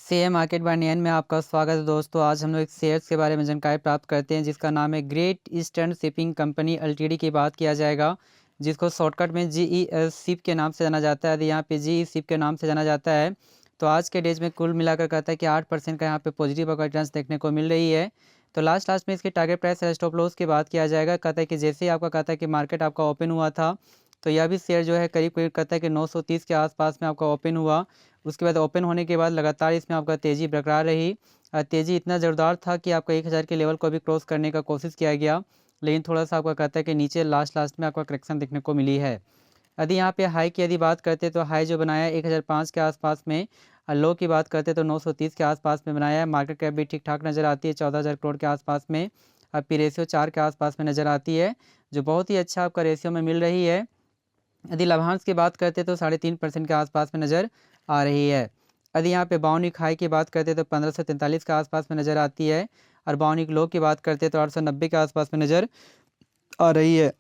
Share market bye नियन में आपका स्वागत है दोस्तों। आज हम लोग एक शेयर्स के बारे में जानकारी प्राप्त करते हैं जिसका नाम है great eastern shipping company LTD की बात किया जाएगा, जिसको शॉर्टकट में जीई शिप के नाम से जाना जाता है। यहाँ पे जीई शिप के नाम से जाना जाता है। तो आज के डेज में कुल मिलाकर कहता है कि 8% का यहाँ पे पॉजिटिव रिटर्न्स देखने को मिल रही है। तो लास्ट में इसकी टारगेट प्राइस स्टॉप लॉस की बात किया जाएगा। कहता है कि जैसे ही आपका कहता है कि मार्केट आपका ओपन हुआ था, तो यह भी शेयर जो है करीब करीब कहता है कि 930 के आसपास में आपका ओपन हुआ। उसके बाद ओपन होने के बाद लगातार इसमें आपका तेज़ी बरकरार रही। तेज़ी इतना ज़ोरदार था कि आपका 1000 के लेवल को भी क्रॉस करने का कोशिश किया गया, लेकिन थोड़ा सा आपका कहता है कि नीचे लास्ट में आपका करेक्शन देखने को मिली है। यदि यहाँ पे हाई की यदि बात करते तो हाई जो बनाया 1005 के आसपास में, लो की बात करते तो 930 के आसपास में बनाया है। मार्केट कैप भी ठीक ठाक नज़र आती है 14,000 करोड़ के आसपास में। अब पी रेशियो 4 के आसपास में नज़र आती है, जो बहुत ही अच्छा आपका रेशियो में मिल रही है। यदि लाभांश की बात करते तो 3.5% के आसपास में नज़र आ रही है। यदि यहाँ पे बाउनिक हाई की बात करते तो 1543 के आसपास में नज़र आती है, और बाउनिक लो की बात करते तो 890 के आसपास में नज़र आ रही है।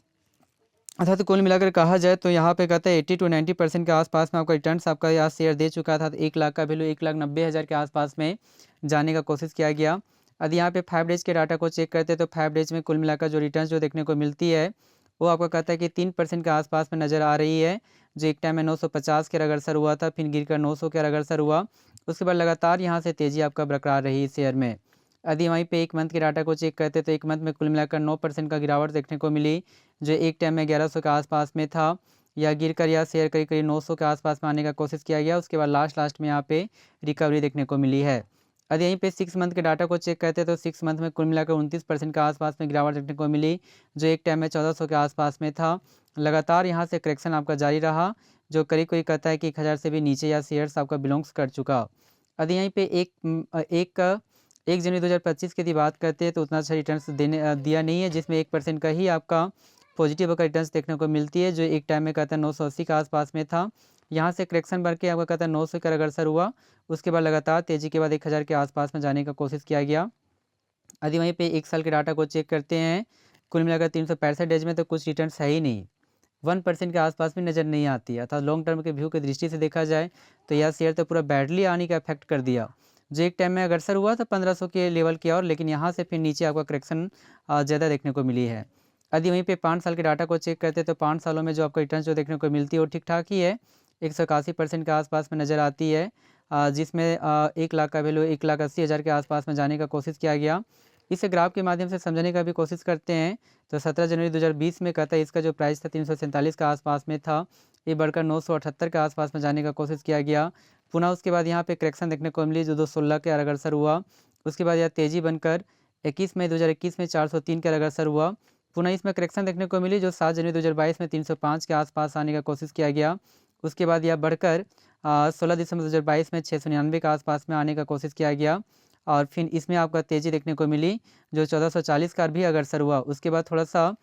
अर्थात कुल मिलाकर कहा जाए तो यहाँ पे कहते हैं 80 to 90% के आसपास में आपका रिटर्न्स आपका यहाँ शेयर दे चुका था। 1 लाख का वैल्यू 1,90,000 के आसपास में जाने का कोशिश किया गया। यदि यहाँ पे 5 डेज के डाटा को चेक करते तो 5 डेज में कुल मिलाकर जो रिटर्न्स जो देखने को मिलती है वो आपका कहता है कि 3% के आसपास में नज़र आ रही है, जो एक टाइम में 950 के अग्रसर हुआ था, फिर गिरकर 900 के अग्रसर हुआ। उसके बाद लगातार यहाँ से तेज़ी आपका बरकरार रही इस शेयर में। यदि वहीं पे एक मंथ के डाटा को चेक करते तो एक मंथ में कुल मिलाकर 9% का गिरावट देखने को मिली, जो एक टाइम में 1100 के आसपास में था। या गिरकर या शेयर करीब करीब 900 के आसपास में आने का कोशिश किया गया। उसके बाद लास्ट में यहाँ पे रिकवरी देखने को मिली है। यदि यहीं पे 6 मंथ के डाटा को चेक करते तो 6 मंथ में कुल मिलाकर 29% के आसपास में गिरावट देखने को मिली, जो एक टाइम में 1400 के आसपास में था। लगातार यहाँ से करेक्शन आपका जारी रहा, जो करीब करीब कहता है कि 1000 से भी नीचे या शेयर्स आपका बिलोंग्स कर चुका। यदि यहीं पे एक 1 जनवरी 2025 की यदि बात करते हैं तो उतना अच्छा रिटर्न्स दिया नहीं है, जिसमें 1% का ही आपका पॉजिटिव का रिटर्न्स देखने को मिलती है, जो एक टाइम में कहता है 980 के आसपास में था। यहाँ से करेक्शन बढ़ के आपका कहता है 900 का अग्रसर हुआ। उसके बाद लगातार तेज़ी के बाद 1000 के आसपास में जाने का कोशिश किया गया। यदि वहीं पे 1 साल के डाटा को चेक करते हैं, कुल मिलाकर 365 डेज में तो कुछ रिटर्न्स है ही नहीं, 1% के आसपास में नज़र नहीं आती है। अर्थात लॉन्ग टर्म के व्यू की दृष्टि से देखा जाए तो यह शेयर तो पूरा बैडली आने का इफेक्ट कर दिया, जो एक टाइम में अग्रसर हुआ था 1500 के लेवल की ओर, लेकिन यहाँ से फिर नीचे आपका करेक्शन ज़्यादा देखने को मिली है। यदि वहीं पे 5 साल के डाटा को चेक करते तो 5 सालों में जो आपका रिटर्न जो देखने को मिलती है वो ठीक ठाक ही है, 181% के आसपास में नज़र आती है। जिसमें 1 लाख का वैल्यू 1,80,000 के आसपास में जाने का कोशिश किया गया। इसे ग्राफ के माध्यम से समझने का भी कोशिश करते हैं तो 17 जनवरी 2020 में कहता है इसका जो प्राइस था 347 के आसपास में था, ये बढ़कर 978 के आसपास में जाने का कोशिश किया गया। पुनः उसके बाद यहाँ पे करेक्शन देखने को मिली, जो 216 के अग्रसर हुआ। उसके बाद यह तेज़ी बनकर 21 मई 2021 में 403 के अग्रसर हुआ। पुनः इसमें करेक्शन देखने को मिली, जो 7 जनवरी 2022 में 305 के आसपास आने का कोशिश किया गया। उसके बाद यह बढ़कर 16 दिसंबर 2022 में 699 के आसपास में आने का कोशिश किया गया, और फिर इसमें आपका तेज़ी देखने को मिली, जो 1440 का भी अग्रसर हुआ। उसके बाद थोड़ा सा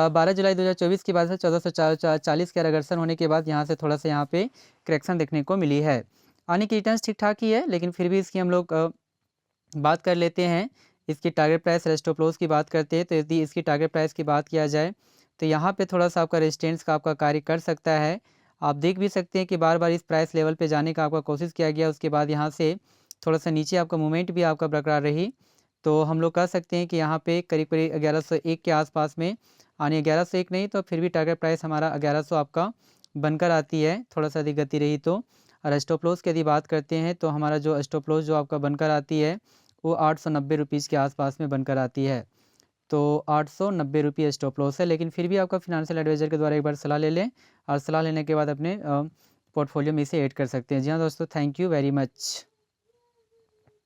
12 जुलाई 2024 के बाद से 1440 के अग्रसर होने के बाद यहाँ से थोड़ा सा यहाँ पे करेक्शन देखने को मिली है। आने की रिटर्न्स ठीक ठाक ही है, लेकिन फिर भी इसकी हम लोग बात कर लेते हैं। इसकी टारगेट प्राइस स्टॉप लॉस की बात करते हैं तो यदि इसकी टारगेट प्राइस की बात किया जाए तो यहाँ पे थोड़ा सा आपका रेजिस्टेंस का आपका कार्य कर सकता है। आप देख भी सकते हैं कि बार बार इस प्राइस लेवल पे जाने का आपका कोशिश किया गया, उसके बाद यहाँ से थोड़ा सा नीचे आपका मूवमेंट भी आपका बरकरार रही। तो हम लोग कह सकते हैं कि यहाँ पे करीब करीब 1101 के आसपास में आने, 1101 नहीं तो फिर भी टारगेट प्राइस हमारा 1100 आपका बनकर आती है, थोड़ा सा अधिक गति रही तो। और स्टॉप लॉस की यदि बात करते हैं तो हमारा जो स्टॉप लॉस जो आपका बनकर आती है वो 890 रुपीज़ के आसपास में बनकर आती है। तो 890 रुपये स्टॉप लॉस है, लेकिन फिर भी आपका फिनेंशियल एडवाइज़र के द्वारा एक बार सलाह ले लें, और सलाह लेने के बाद अपने पोर्टफोलियो में इसे ऐड कर सकते हैं। जी हाँ दोस्तों, थैंक यू वेरी मच।